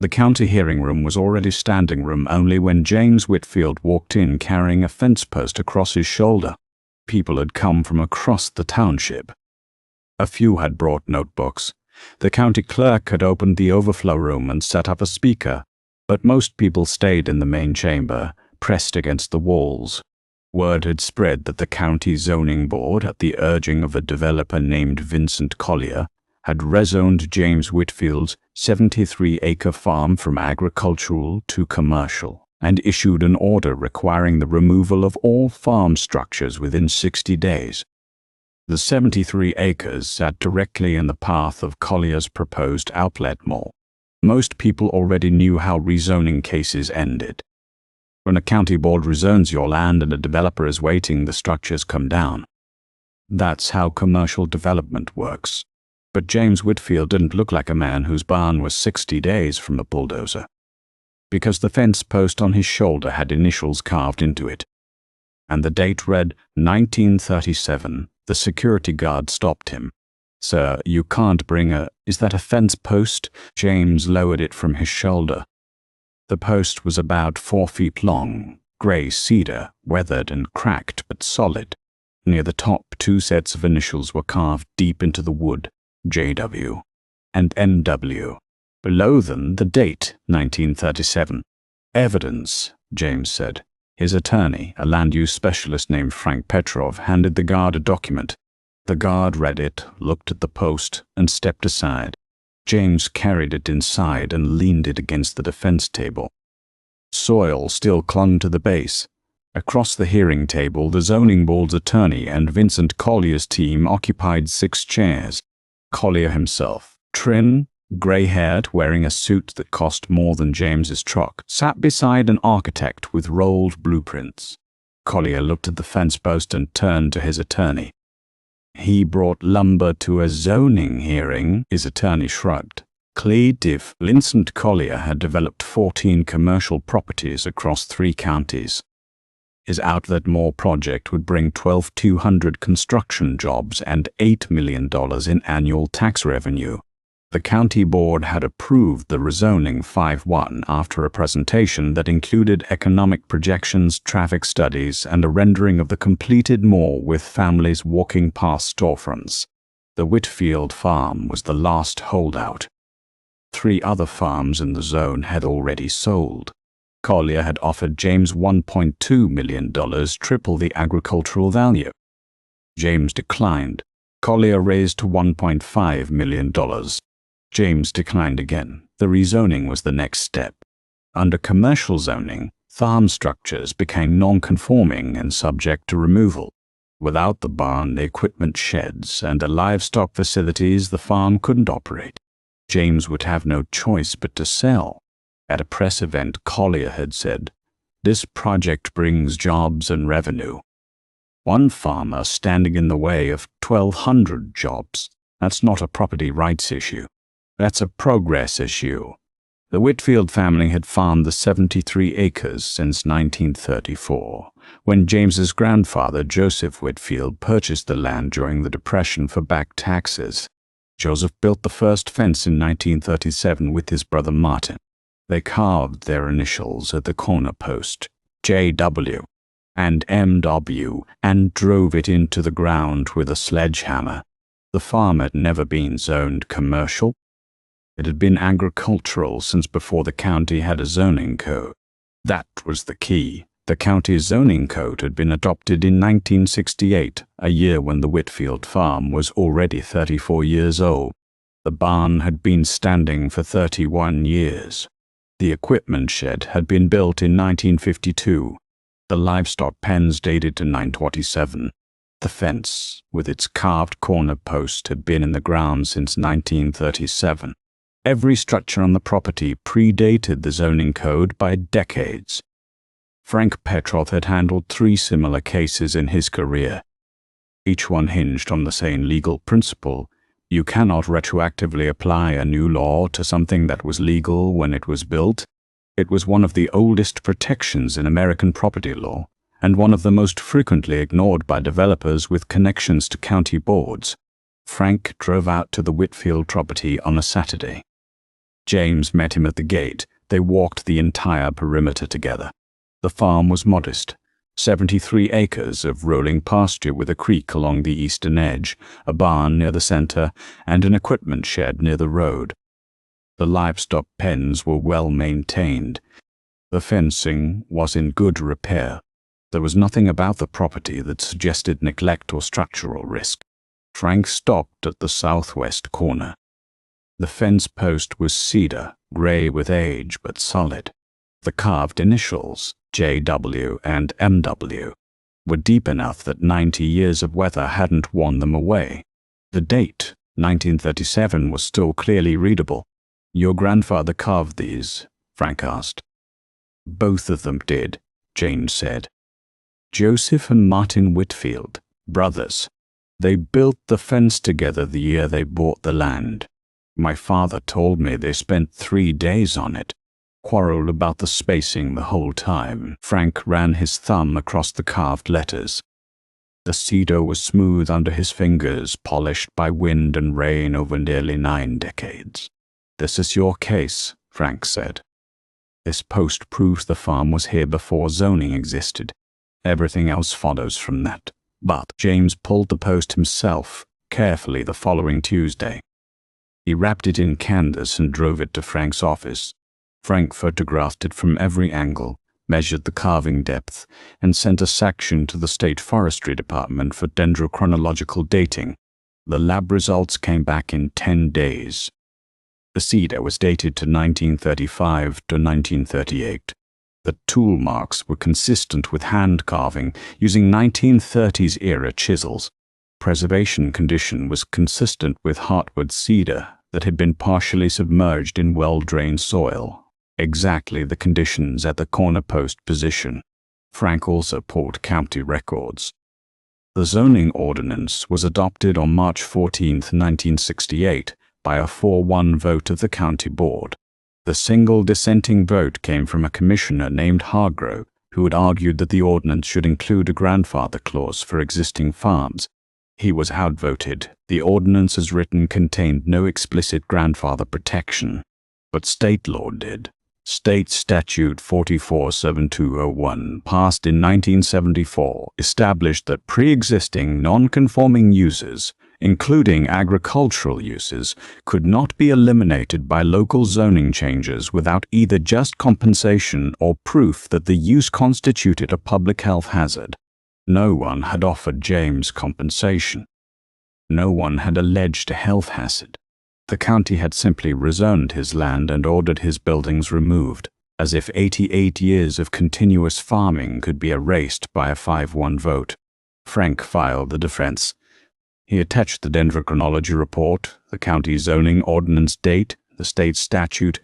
The county hearing room was already standing room only when James Whitfield walked in carrying a fence post across his shoulder. People had come from across the township. A few had brought notebooks. The county clerk had opened the overflow room and set up a speaker, but most people stayed in the main chamber, pressed against the walls. Word had spread that the county zoning board, at the urging of a developer named Vincent Collier, had rezoned James Whitfield's 73-acre farm from agricultural to commercial, and issued an order requiring the removal of all farm structures within 60 days. The 73 acres sat directly in the path of Collier's proposed outlet mall. Most people already knew how rezoning cases ended. When a county board rezones your land and a developer is waiting, the structures come down. That's how commercial development works. But James Whitfield didn't look like a man whose barn was 60 days from a bulldozer, because the fence post on his shoulder had initials carved into it, and the date read 1937. The security guard stopped him. "Sir, you can't bring a— Is that a fence post?" James lowered it from his shoulder. The post was about 4 feet long, grey cedar, weathered and cracked but solid. Near the top, 2 sets of initials were carved deep into the wood, JW and NW. Below them, the date, 1937. "Evidence," James said. His attorney, a land use specialist named Frank Petrov, handed the guard a document. The guard read it, looked at the post, and stepped aside. James carried it inside and leaned it against the defense table. Soil still clung to the base. Across the hearing table, the zoning board's attorney and Vincent Collier's team occupied 6 chairs. Collier himself, trim, grey-haired, wearing a suit that cost more than James's truck, sat beside an architect with rolled blueprints. Collier looked at the fence post and turned to his attorney. "He brought lumber to a zoning hearing," his attorney shrugged. Vincent Collier had developed 14 commercial properties across 3 counties. His outlet mall project would bring 12,200 construction jobs and $8 million in annual tax revenue. The county board had approved the rezoning 5-1 after a presentation that included economic projections, traffic studies, and a rendering of the completed mall with families walking past storefronts. The Whitfield farm was the last holdout. 3 other farms in the zone had already sold. Collier had offered James $1.2 million, triple the agricultural value. James declined. Collier raised to $1.5 million. James declined again. The rezoning was the next step. Under commercial zoning, farm structures became non-conforming and subject to removal. Without the barn, the equipment sheds, and the livestock facilities, the farm couldn't operate. James would have no choice but to sell. At a press event, Collier had said, "This project brings jobs and revenue." One farmer standing in the way of 1,200 jobs. That's not a property rights issue. That's a progress issue. The Whitfield family had farmed the 73 acres since 1934, when James's grandfather, Joseph Whitfield, purchased the land during the Depression for back taxes. Joseph built the first fence in 1937 with his brother Martin. They carved their initials at the corner post, JW and MW, and drove it into the ground with a sledgehammer. The farm had never been zoned commercial. It had been agricultural since before the county had a zoning code. That was the key. The county's zoning code had been adopted in 1968, a year when the Whitfield farm was already 34 years old. The barn had been standing for 31 years. The equipment shed had been built in 1952. The livestock pens dated to 1927. The fence, with its carved corner post, had been in the ground since 1937. Every structure on the property predated the zoning code by decades. Frank Petrov had handled 3 similar cases in his career. Each one hinged on the same legal principle: you cannot retroactively apply a new law to something that was legal when it was built. It was one of the oldest protections in American property law, and one of the most frequently ignored by developers with connections to county boards. Frank drove out to the Whitfield property on a Saturday. James met him at the gate. They walked the entire perimeter together. The farm was modest. 73 acres of rolling pasture with a creek along the eastern edge, a barn near the center, and an equipment shed near the road. The livestock pens were well maintained. The fencing was in good repair. There was nothing about the property that suggested neglect or structural risk. Frank stopped at the southwest corner. The fence post was cedar, gray with age but solid. The carved initials, JW and MW, were deep enough that 90 years of weather hadn't worn them away. The date, 1937, was still clearly readable. "Your grandfather carved these?" Frank asked. "Both of them did," James said. "Joseph and Martin Whitfield, brothers. They built the fence together the year they bought the land. My father told me they spent 3 days on it. Quarreled about the spacing the whole time." Frank ran his thumb across the carved letters. The cedar was smooth under his fingers, polished by wind and rain over nearly 9 decades. "This is your case," Frank said. "This post proves the farm was here before zoning existed. Everything else follows from that." But James pulled the post himself, carefully, the following Tuesday. He wrapped it in canvas and drove it to Frank's office. Frank photographed it from every angle, measured the carving depth, and sent a section to the State Forestry Department for dendrochronological dating. The lab results came back in 10 days. The cedar was dated to 1935 to 1938. The tool marks were consistent with hand carving using 1930s-era chisels. Preservation condition was consistent with heartwood cedar that had been partially submerged in well-drained soil. Exactly the conditions at the corner post position. Frank also pulled county records. The zoning ordinance was adopted on March 14, 1968, by a 4-1 vote of the county board. The single dissenting vote came from a commissioner named Hargrove, who had argued that the ordinance should include a grandfather clause for existing farms. He was outvoted. The ordinance as written contained no explicit grandfather protection, but state law did. State Statute 447201, passed in 1974, established that pre-existing non-conforming uses, including agricultural uses, could not be eliminated by local zoning changes without either just compensation or proof that the use constituted a public health hazard. No one had offered James compensation. No one had alleged a health hazard. The county had simply rezoned his land and ordered his buildings removed, as if 88 years of continuous farming could be erased by a 5-1 vote. Frank filed the defense. He attached the dendrochronology report, the county zoning ordinance date, the state statute,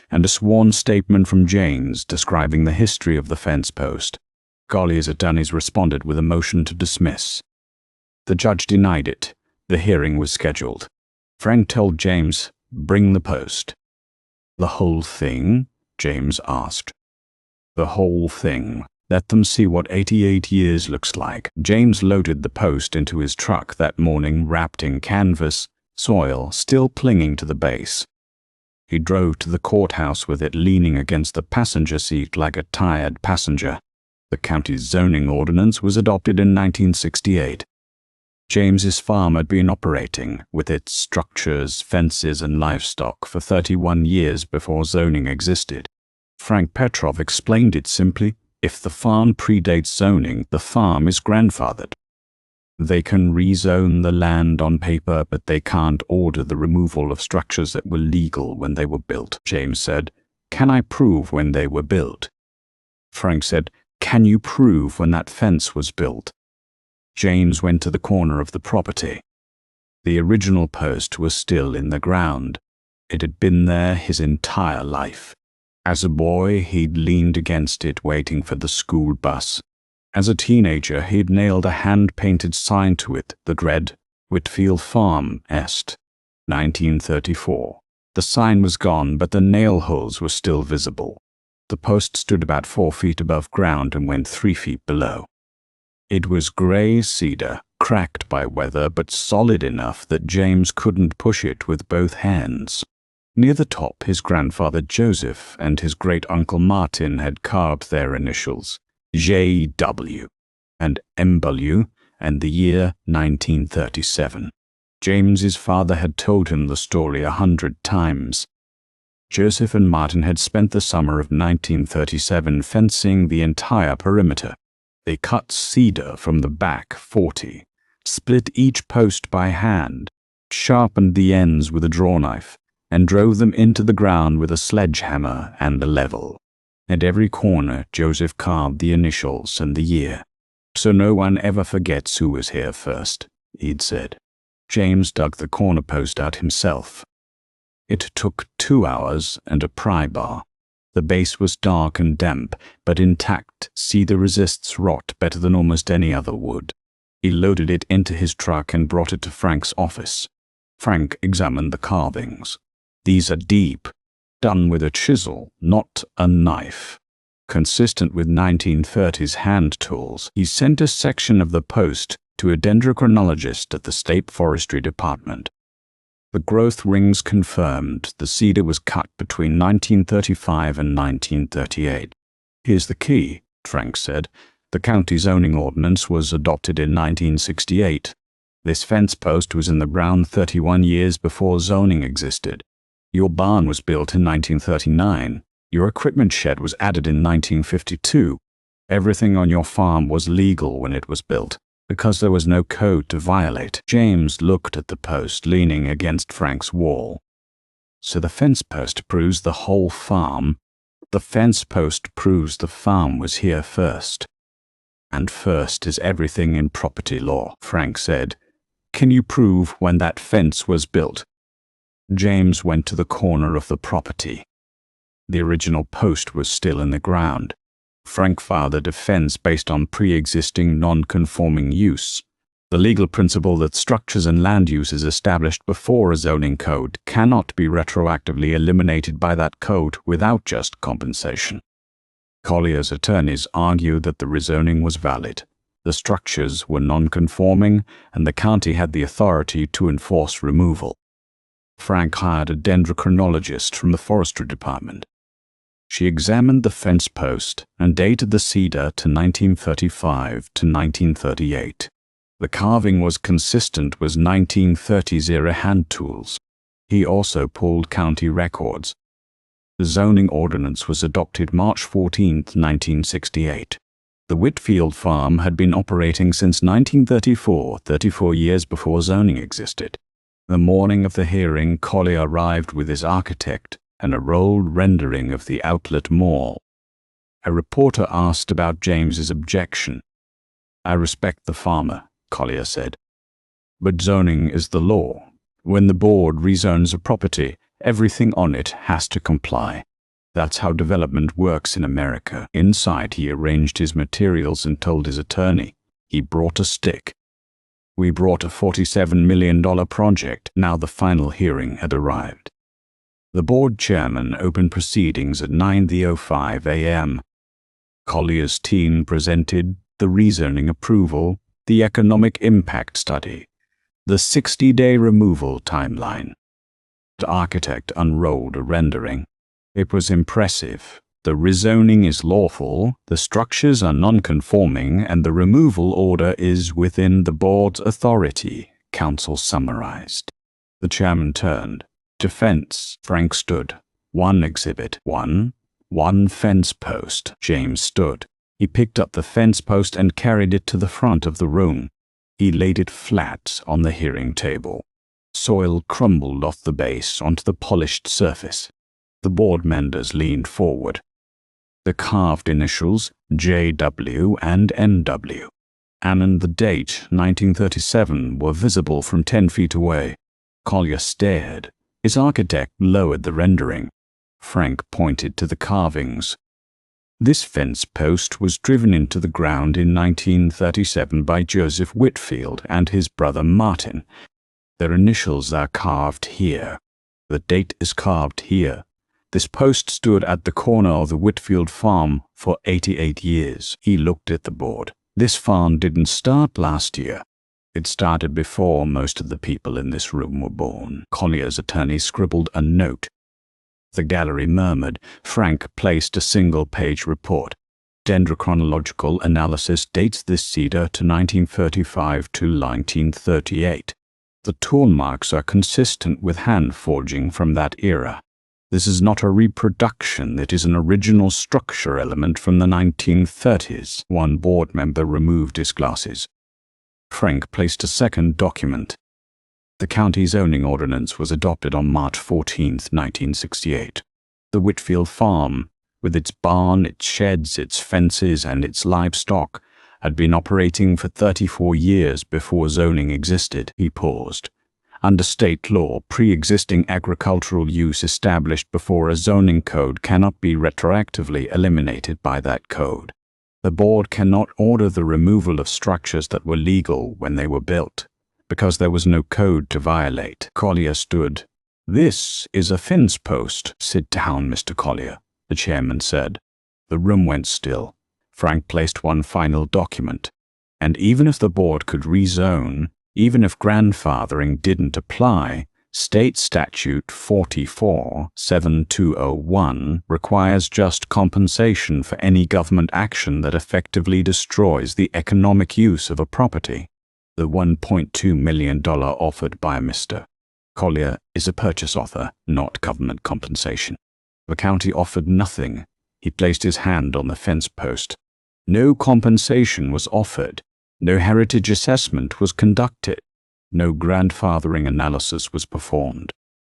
and a sworn statement from James describing the history of the fence post. Collier's attorneys responded with a motion to dismiss. The judge denied it. The hearing was scheduled. Frank told James, "Bring the post." "The whole thing?" James asked. "The whole thing. Let them see what 88 years looks like." James loaded the post into his truck that morning, wrapped in canvas, soil still clinging to the base. He drove to the courthouse with it leaning against the passenger seat like a tired passenger. The county's zoning ordinance was adopted in 1968. James's farm had been operating, with its structures, fences, and livestock, for 31 years before zoning existed. Frank Petrov explained it simply: if the farm predates zoning, the farm is grandfathered. They can rezone the land on paper, but they can't order the removal of structures that were legal when they were built. James said, "Can I prove when they were built?" Frank said, "Can you prove when that fence was built?" James went to the corner of the property. The original post was still in the ground. It had been there his entire life. As a boy, he'd leaned against it waiting for the school bus. As a teenager, he'd nailed a hand-painted sign to it that read, "Whitfield Farm, Est, 1934. The sign was gone, but the nail holes were still visible. The post stood about 4 feet above ground and went 3 feet below. It was gray cedar, cracked by weather, but solid enough that James couldn't push it with both hands. Near the top, his grandfather Joseph and his great-uncle Martin had carved their initials, J.W. and M.W., and the year 1937. James's father had told him the story 100 times. Joseph and Martin had spent the summer of 1937 fencing the entire perimeter. They cut cedar from the back 40, split each post by hand, sharpened the ends with a draw-knife, and drove them into the ground with a sledgehammer and a level. At every corner, Joseph carved the initials and the year. "So no one ever forgets who was here first," he'd said. James dug the corner post out himself. It took 2 hours and a pry bar. The base was dark and damp, but intact. Cedar resists rot better than almost any other wood. He loaded it into his truck and brought it to Frank's office. Frank examined the carvings. "These are deep, done with a chisel, not a knife." Consistent with 1930s hand tools, he sent a section of the post to a dendrochronologist at the State Forestry Department. The growth rings confirmed the cedar was cut between 1935 and 1938. "Here's the key," Frank said. "The county zoning ordinance was adopted in 1968. This fence post was in the ground 31 years before zoning existed. Your barn was built in 1939. Your equipment shed was added in 1952. Everything on your farm was legal when it was built, because there was no code to violate." James looked at the post leaning against Frank's wall. "So the fence post proves the whole farm. The fence post proves the farm was here first." "And first is everything in property law," Frank said. "Can you prove when that fence was built?" James went to the corner of the property. The original post was still in the ground. Frank fathered a fence based on pre-existing non-conforming use. The legal principle that structures and land uses established before a zoning code cannot be retroactively eliminated by that code without just compensation. Collier's attorneys argued that the rezoning was valid. The structures were non-conforming, and the county had the authority to enforce removal. Frank hired a dendrochronologist from the forestry department. She examined the fence post and dated the cedar to 1935 to 1938. The carving was consistent with 1930s era hand tools. He also pulled county records. The zoning ordinance was adopted March 14, 1968. The Whitfield farm had been operating since 1934, 34 years before zoning existed. The morning of the hearing, Collier arrived with his architect and a rolled rendering of the outlet mall. A reporter asked about James's objection. "I respect the farmer," Collier said. "But zoning is the law. When the board rezones a property, everything on it has to comply. That's how development works in America." Inside, he arranged his materials and told his attorney. He brought a stick. "We brought a $47 million project." Now the final hearing had arrived. The board chairman opened proceedings at 9:05 a.m. Collier's team presented the rezoning approval, the economic impact study, the 60-day removal timeline. The architect unrolled a rendering. It was impressive. "The rezoning is lawful, the structures are non-conforming, and the removal order is within the board's authority," counsel summarized. The chairman turned. "Defense." Frank stood. "One exhibit. One fence post." James stood. He picked up the fence post and carried it to the front of the room. He laid it flat on the hearing table. Soil crumbled off the base onto the polished surface. The board members leaned forward. The carved initials, J.W. and N.W., and the date, 1937, were visible from 10 feet away. Collier stared. His architect lowered the rendering. Frank pointed to the carvings. "This fence post was driven into the ground in 1937 by Joseph Whitfield and his brother Martin. Their initials are carved here. The date is carved here. This post stood at the corner of the Whitfield farm for 88 years. He looked at the board. "This farm didn't start last year. It started before most of the people in this room were born." Collier's attorney scribbled a note. The gallery murmured. Frank placed a single-page report. Dendrochronological analysis dates this cedar to 1935 to 1938. The tool marks are consistent with hand forging from that era. This is not a reproduction, it is an original structure element from the 1930s. One board member removed his glasses. Frank placed a second document. The county zoning ordinance was adopted on March 14, 1968. The Whitfield farm, with its barn, its sheds, its fences, and its livestock, had been operating for 34 years before zoning existed. He paused. Under state law, pre-existing agricultural use established before a zoning code cannot be retroactively eliminated by that code. The board cannot order the removal of structures that were legal when they were built, because there was no code to violate. Collier stood. "This is a fence post." "Sit down, Mr. Collier," the chairman said. The room went still. Frank placed one final document. And even if the board could rezone, even if grandfathering didn't apply, State Statute 44-7201 requires just compensation for any government action that effectively destroys the economic use of a property. The $1.2 million offered by Mr. Collier is a purchase offer, not government compensation. The county offered nothing. He placed his hand on the fence post. No compensation was offered. No heritage assessment was conducted. No grandfathering analysis was performed.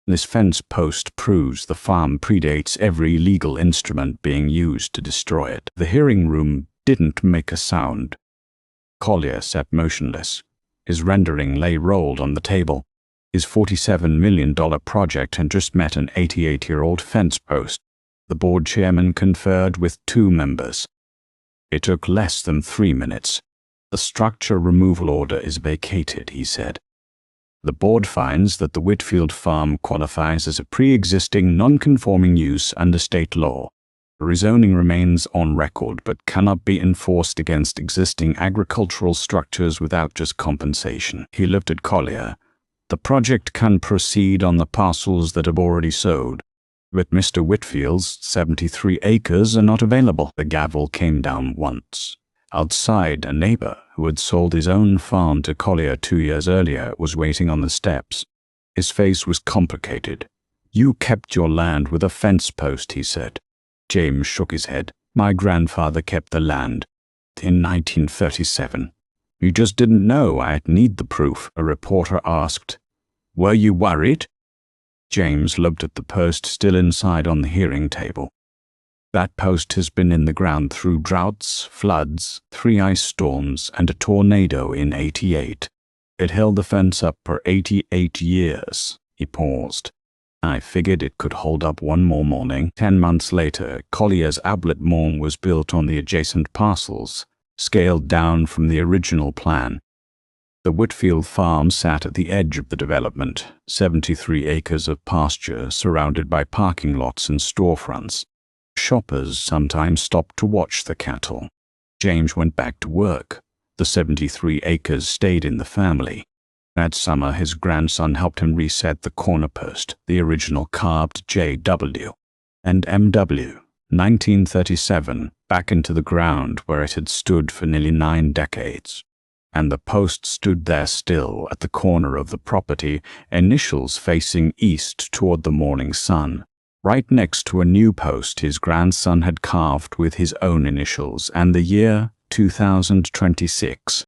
This fence post proves the farm predates every legal instrument being used to destroy it. The hearing room didn't make a sound. Collier sat motionless. His rendering lay rolled on the table. His $47 million project had just met an 88-year-old fence post. The board chairman conferred with 2 members. It took less than 3 minutes. "The structure removal order is vacated," he said. "The board finds that the Whitfield farm qualifies as a pre-existing non-conforming use under state law. Rezoning remains on record but cannot be enforced against existing agricultural structures without just compensation." He looked at Collier. "The project can proceed on the parcels that have already sold, but Mr. Whitfield's 73 acres are not available." The gavel came down once. Outside, a neighbor who had sold his own farm to Collier 2 years earlier was waiting on the steps. His face was complicated. "You kept your land with a fence post," he said. James shook his head. "My grandfather kept the land in 1937. You just didn't know I'd need the proof," a reporter asked. "Were you worried?" James looked at the post still inside on the hearing table. "That post has been in the ground through droughts, floods, 3 ice storms, and a tornado in '88. It held the fence up for 88 years. He paused. "I figured it could hold up one more morning." 10 months later, Collier's Ablet Morn was built on the adjacent parcels, scaled down from the original plan. The Whitfield farm sat at the edge of the development, 73 acres of pasture surrounded by parking lots and storefronts. Shoppers sometimes stopped to watch the cattle. James went back to work. The 73 acres stayed in the family. That summer, his grandson helped him reset the corner post, the original carved JW and MW, 1937, back into the ground where it had stood for nearly 9 decades. And the post stood there still at the corner of the property, initials facing east toward the morning sun. Right next to a new post his grandson had carved with his own initials and the year 2026.